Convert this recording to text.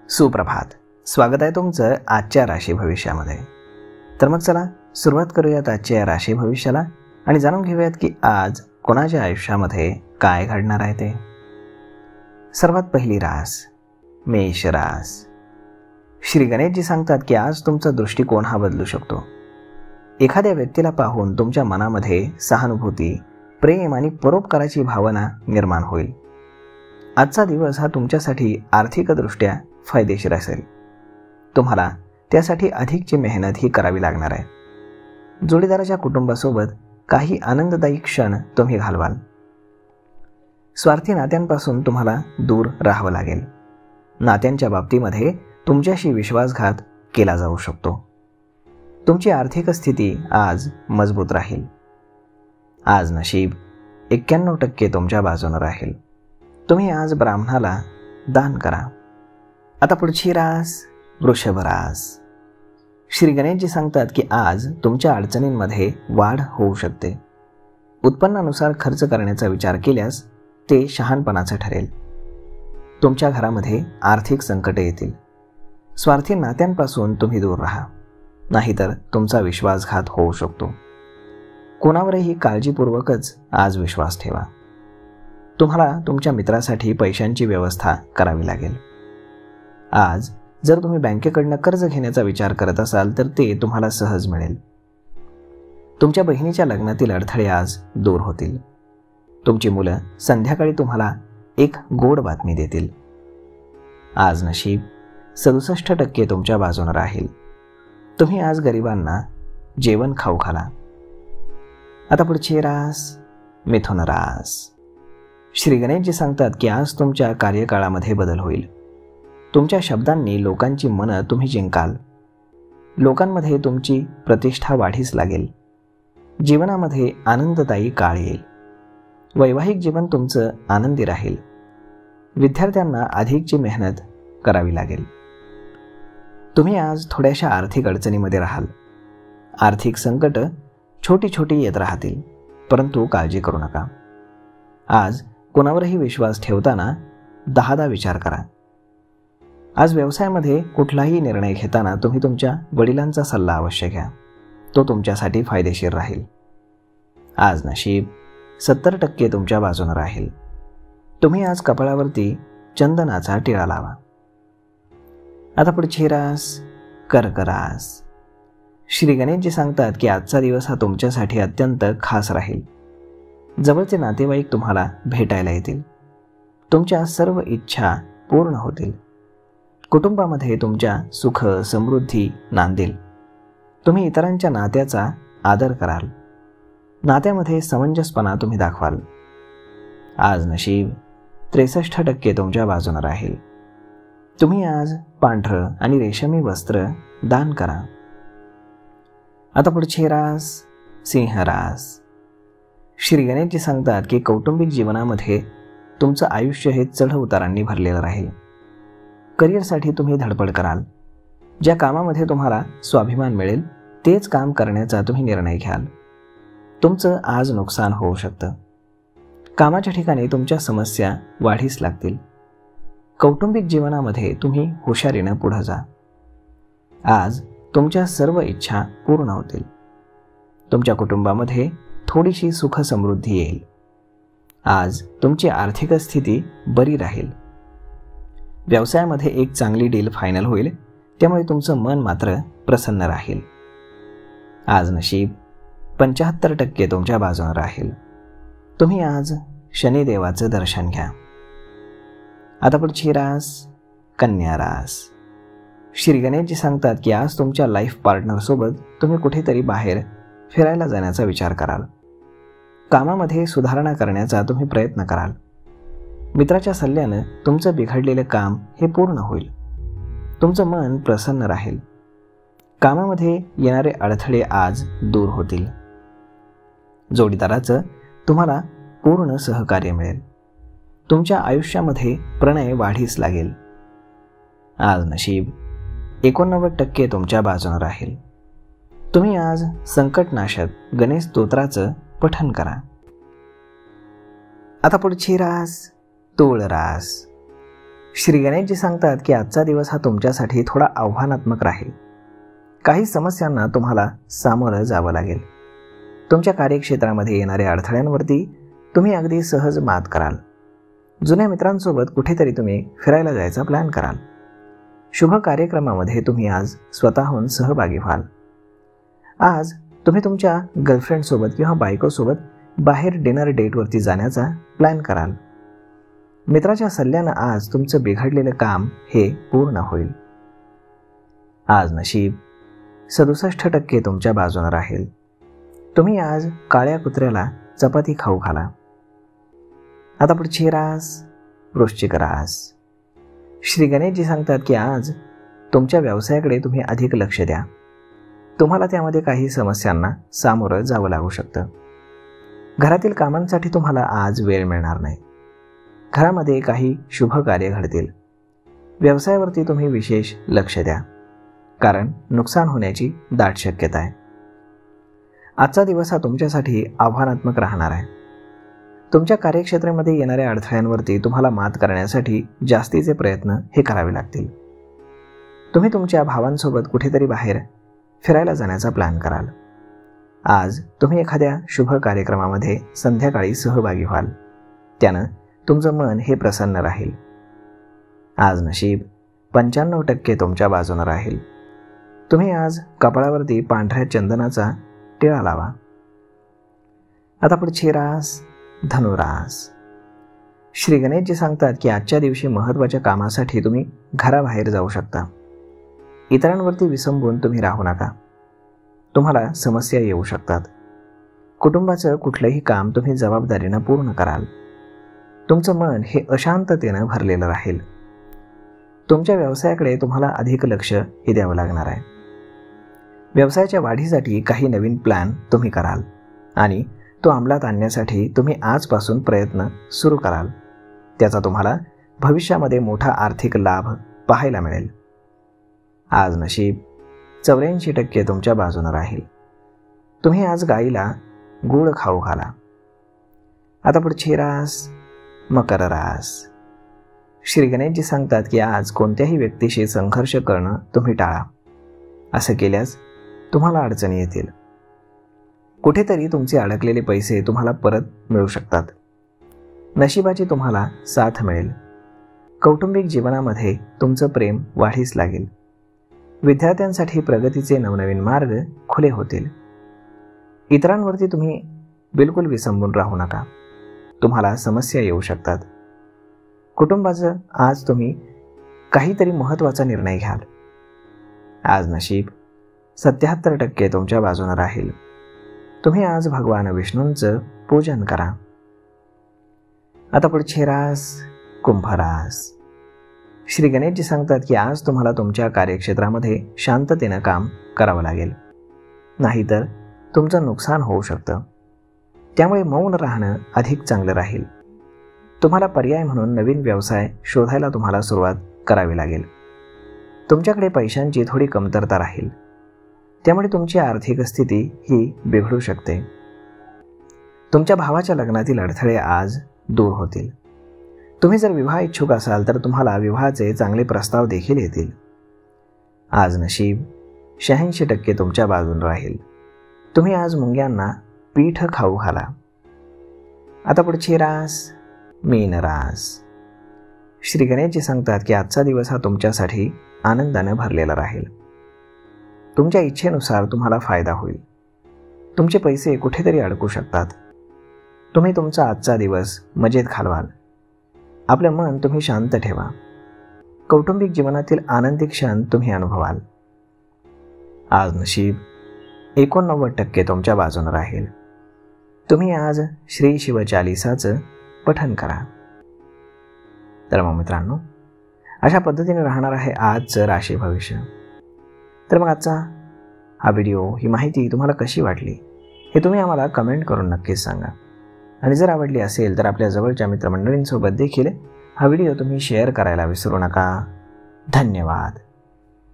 सुप्रभात. स्वागत आहे तुमचं आजच्या राशी भविष्यामध्ये. तर मग चला सुरुवात करूयात आजच्या राशी भविष्याला आणि जाणून घेऊयात की आज कोणाच्या आयुष्यामध्ये काय घडणार आहे ते. सर्वात पहिली रास मेष रास. श्री गणेशजी सांगतात की आज तुमचा दृष्टिकोन हा बदलू शकतो. एखाद्या व्यक्तीला पाहून तुमच्या मनामध्ये सहानुभूती, प्रेम आणि परोपकाराची भावना निर्माण होईल. आजचा दिवस हा तुमच्यासाठी आर्थिकदृष्ट्या फायदेशीर असेल. तुम्हाला त्यासाठी अधिकची मेहनत ही करावी लागणार आहे. जोडीदाराच्या कुटुंबासोबत काही आनंददायी क्षण तुम्ही घालवाल. स्वार्थी नात्यांपासून तुम्हाला दूर राहावं लागेल. नात्यांच्या बाबतीमध्ये तुमच्याशी विश्वासघात केला जाऊ शकतो. तुमची आर्थिक स्थिती आज मजबूत राहील. आज नशीब 91% तुमच्या बाजूने राहील. तुम्ही आज ब्राह्मणाला दान करा. आता पुढची रास वृषभ रास. श्री गणेशजी सांगतात की आज तुमच्या अडचणींमध्ये वाढ होऊ शकते. उत्पन्नानुसार खर्च करण्याचा विचार केल्यास ते शहाणपणाचं ठरेल. तुमच्या घरामध्ये आर्थिक संकटे येतील. स्वार्थी नात्यांपासून तुम्ही दूर राहा, नाहीतर तुमचा विश्वासघात होऊ शकतो. कोणावरही काळजीपूर्वकच आज विश्वास ठेवा. तुम्हाला तुमच्या मित्रासाठी पैशांची व्यवस्था करावी लागेल. आज जर तुम्ही बँकेकडनं कर्ज घेण्याचा विचार करत असाल तर ते तुम्हाला सहज मिळेल. तुमच्या बहिणीच्या लग्नातील अडथळे आज दूर होतील. तुमची मुलं संध्याकाळी तुम्हाला एक गोड बातमी देतील. आज नशीब 67% तुमच्या बाजूने राहील. तुम्ही आज गरिबांना जेवण खाऊ घाला. आता पुढची रास मिथुन रास. श्री गणेशजी सांगतात की आज तुमच्या कार्यकाळामध्ये बदल होईल. तुमच्या शब्दांनी लोकांची मनं तुम्ही जिंकाल. लोकांमध्ये तुमची प्रतिष्ठा वाढीस लागेल. जीवनामध्ये आनंददायी काळ येईल. वैवाहिक जीवन तुमचं आनंदी राहील. विद्यार्थ्यांना अधिकची मेहनत करावी लागेल. तुम्ही आज थोड्याशा आर्थिक अडचणीमध्ये राहाल. आर्थिक संकट छोटी छोटी येत राहतील, परंतु काळजी करू नका. आज कोणावरही विश्वास ठेवताना 10दा विचार करा. आज व्यवसायामध्ये कुठलाही निर्णय घेताना तुम्ही तुमच्या वडिलांचा सल्ला अवश्य घ्या. तो तुमच्यासाठी फायदेशीर राहील. आज नशीब 70% तुमच्या बाजूने राहील. तुम्ही आज कपाळावरती चंदनाचा टिळा लावा. आता पुढची रास कर्क रास. श्री गणेशजी सांगतात की आजचा दिवस हा तुमच्यासाठी अत्यंत खास राहील. जवळचे नातेवाईक तुम्हाला भेटायला येतील. तुमच्या सर्व इच्छा पूर्ण होतील. कुटुंबामध्ये तुमच्या सुख समृद्धी नांदेल. तुम्ही इतरांच्या नात्याचा आदर कराल. नात्यामध्ये समंजसपणा तुम्ही दाखवाल. आज नशीब 63% तुमच्या बाजूने राहील. तुम्ही आज पांढरं आणि रेशमी वस्त्र दान करा. आता पुढची रास सिंह रास. श्री गणेशजी सांगतात की कौटुंबिक जीवनामध्ये तुमचं आयुष्य हे चढ उतारांनी भरलेलं राहील. करिअरसाठी तुम्ही धडपड कराल. ज्या कामामध्ये तुम्हाला स्वाभिमान मिळेल तेच काम करण्याचा तुम्ही निर्णय घ्याल. तुमचं आज नुकसान होऊ शकतं. कामाच्या ठिकाणी तुमच्या समस्या वाढीस लागतील. कौटुंबिक जीवनामध्ये तुम्ही हुशारीनं पुढे जा. आज तुमच्या सर्व इच्छा पूर्ण होतील. तुमच्या कुटुंबामध्ये थोडीशी सुख समृद्धी येईल. आज तुमची आर्थिक स्थिती बरी राहील. व्यवसायामध्ये एक चांगली डील फायनल होईल, त्यामुळे तुमचं मन मात्र प्रसन्न राहील. आज नशीब 75% तुमच्या बाजूने राहील. तुम्ही आज शनिदेवाचं दर्शन घ्या. आता पुढची रास कन्या रास. श्री गणेशजी सांगतात की आज तुमच्या लाईफ पार्टनरसोबत तुम्ही कुठेतरी बाहेर फिरायला जाण्याचा विचार कराल. कामामध्ये सुधारणा करण्याचा तुम्ही प्रयत्न कराल. मित्राच्या सल्ल्यानं तुमचं बिघडलेलं काम हे पूर्ण होईल. तुमचं मन प्रसन्न राहील. कामामध्ये येणारे अडथळे आज दूर होतील. जोडीदाराचं तुम्हाला पूर्ण सहकार्य मिळेल. तुमच्या आयुष्यामध्ये प्रणय वाढीस लागेल. आज नशीब 89% तुमच्या बाजूने राहील. तुम्ही आज संकटनाशक गणेश स्तोत्राचं पठण करा. आता पुढची रास तुळ रास. श्री गणेशजी सांगतात की आजचा दिवस हा तुमच्यासाठी थोडा आव्हानात्मक राहील. काही समस्यांना तुम्हाला सामोरं जावं लागेल. तुमच्या कार्यक्षेत्रामध्ये येणाऱ्या अडथळ्यांवरती तुम्ही अगदी सहज मात कराल. जुन्या मित्रांसोबत कुठेतरी तुम्ही फिरायला जायचा प्लॅन कराल. शुभ कार्यक्रमामध्ये तुम्ही आज स्वतःहून सहभागी व्हाल. आज तुम्ही तुमच्या गर्लफ्रेंडसोबत किंवा बायकोसोबत बाहेर डिनर डेटवरती जाण्याचा प्लॅन कराल. मित्राच्या सल्ल्यानं आज तुमचं बिघडलेलं काम हे पूर्ण होईल. आज नशीब 67% तुमच्या बाजूने राहील. तुम्ही आज काळ्या कुत्र्याला चपाती खाऊ घाला. आता पुढची रास वृश्चिक रास. श्री गणेशजी सांगतात की आज तुमच्या व्यवसायाकडे तुम्ही अधिक लक्ष द्या. तुम्हाला त्यामध्ये काही समस्यांना सामोरं जावं लागू शकतं. घरातील कामांसाठी तुम्हाला आज वेळ मिळणार नाही. घरामध्ये काही शुभ कार्य घडतील. व्यवसायावरती तुम्ही विशेष लक्ष द्या, कारण नुकसान होण्याची दाट शक्यता आहे. आजचा दिवस हा तुमच्यासाठी आव्हानात्मक राहणार आहे. तुमच्या कार्यक्षेत्रामध्ये येणाऱ्या अडथळ्यांवरती तुम्हाला मात करण्यासाठी जास्तीचे प्रयत्न हे करावे लागतील. तुम्ही तुमच्या भावांसोबत कुठेतरी बाहेर फिरायला जाण्याचा प्लॅन कराल. आज तुम्ही एखाद्या शुभ कार्यक्रमामध्ये संध्याकाळी सहभागी व्हाल. त्यानं तुमचं मन हे प्रसन्न राहील. आज नशीब 95% तुमच्या बाजूने राहील. तुम्ही आज कपाळावरती पांढऱ्या चंदनाचा टिळा लावा. आता पुढची रास धनुरास. श्री गणेशजी सांगतात की आजच्या दिवशी महत्त्वाच्या कामासाठी तुम्ही घराबाहेर जाऊ शकता. इतरांवरती विसंबून तुम्ही राहू नका. तुम्हाला समस्या येऊ शकतात. कुटुंबाचं कुठलंही काम तुम्ही जबाबदारीनं पूर्ण कराल. तुमचं मन हे अशांततेनं भरलेलं राहील. तुमच्या व्यवसायाकडे तुम्हाला अधिक लक्ष हे द्यावं लागणार आहे. व्यवसायाच्या वाढीसाठी काही नवीन प्लॅन तुम्ही कराल आणि तो अंमलात आणण्यासाठी तुम्ही आजपासून प्रयत्न सुरू कराल. त्याचा तुम्हाला भविष्यामध्ये मोठा आर्थिक लाभ पाहायला मिळेल. आज नशीब 84% तुमच्या बाजूने राहील. तुम्ही आज गाईला गूळ खाऊ घाला. आता पुढची रास मकर रास. श्री गणेशजी सांगतात की आज कोणत्याही व्यक्तीशी संघर्ष करणं तुम्ही टाळा. असं केल्यास तुम्हाला अडचणी येतील. कुठेतरी तुमचे अडकलेले पैसे तुम्हाला परत मिळू शकतात. नशिबाची तुम्हाला साथ मिळेल. कौटुंबिक जीवनामध्ये तुमचं प्रेम वाढीस लागेल. विद्यार्थ्यांसाठी प्रगतीचे नवनवीन मार्ग खुले होतील. इतरांवरती तुम्ही बिलकुल विसंबून राहू नका. तुम्हाला समस्या येऊ शकतात. कुटुंबाचं आज तुम्ही काहीतरी महत्त्वाचा निर्णय घ्याल. आज नशीब 77% तुमच्या बाजूने राहील. तुम्ही आज भगवान विष्णूंचं पूजन करा. आता पुढची रास कुंभ रास. श्री गणेशजी सांगतात की आज तुम्हाला तुमच्या कार्यक्षेत्रामध्ये शांततेनं काम करावं लागेल, नाहीतर तुमचं नुकसान होऊ शकतं. त्यामुळे मौन राहणं अधिक चांगलं राहील. तुम्हाला पर्याय म्हणून नवीन व्यवसाय शोधायला तुम्हाला सुरुवात करावी लागेल. तुमच्याकडे पैशांची थोडी कमतरता राहील. त्यामुळे तुमची आर्थिक स्थिती ही बिघडू शकते. तुमच्या भावाच्या लग्नातील अडथळे आज दूर होतील. तुम्ही जर विवाह इच्छुक असाल तर तुम्हाला विवाहाचे चांगले प्रस्ताव देखील येतील. आज नशीब 86% तुमच्या बाजूने राहील. तुम्ही आज मुंग्यांना पीठ खाऊ घाला. आता पुढची रास मीन रास. श्री गणेशजी सांगतात की आजचा दिवस हा तुमच्यासाठी आनंदाने भरलेला राहील. तुमच्या इच्छेनुसार तुम्हाला फायदा होईल. तुमचे पैसे कुठेतरी अडकू शकतात. तुम्ही तुमचा आजचा दिवस मजेत घालवाल. आपलं मन तुम्ही शांत ठेवा. कौटुंबिक जीवनातील आनंदी क्षण तुम्ही अनुभवाल. आज नशीब 89% तुमच्या बाजूने राहील. तुम्ही आज श्री शिवचालिसाचं पठण करा. तर मग मित्रांनो, अशा पद्धतीने राहणार आहे आजचं राशी भविष्य. तर मग आजचा हा व्हिडिओ, ही माहिती तुम्हाला कशी वाटली हे तुम्ही आम्हाला कमेंट करून नक्कीच सांगा. आणि जर आवडली असेल तर आपल्या जवळच्या मित्रमंडळींसोबत देखील हा व्हिडिओ तुम्ही शेअर करायला विसरू नका. धन्यवाद.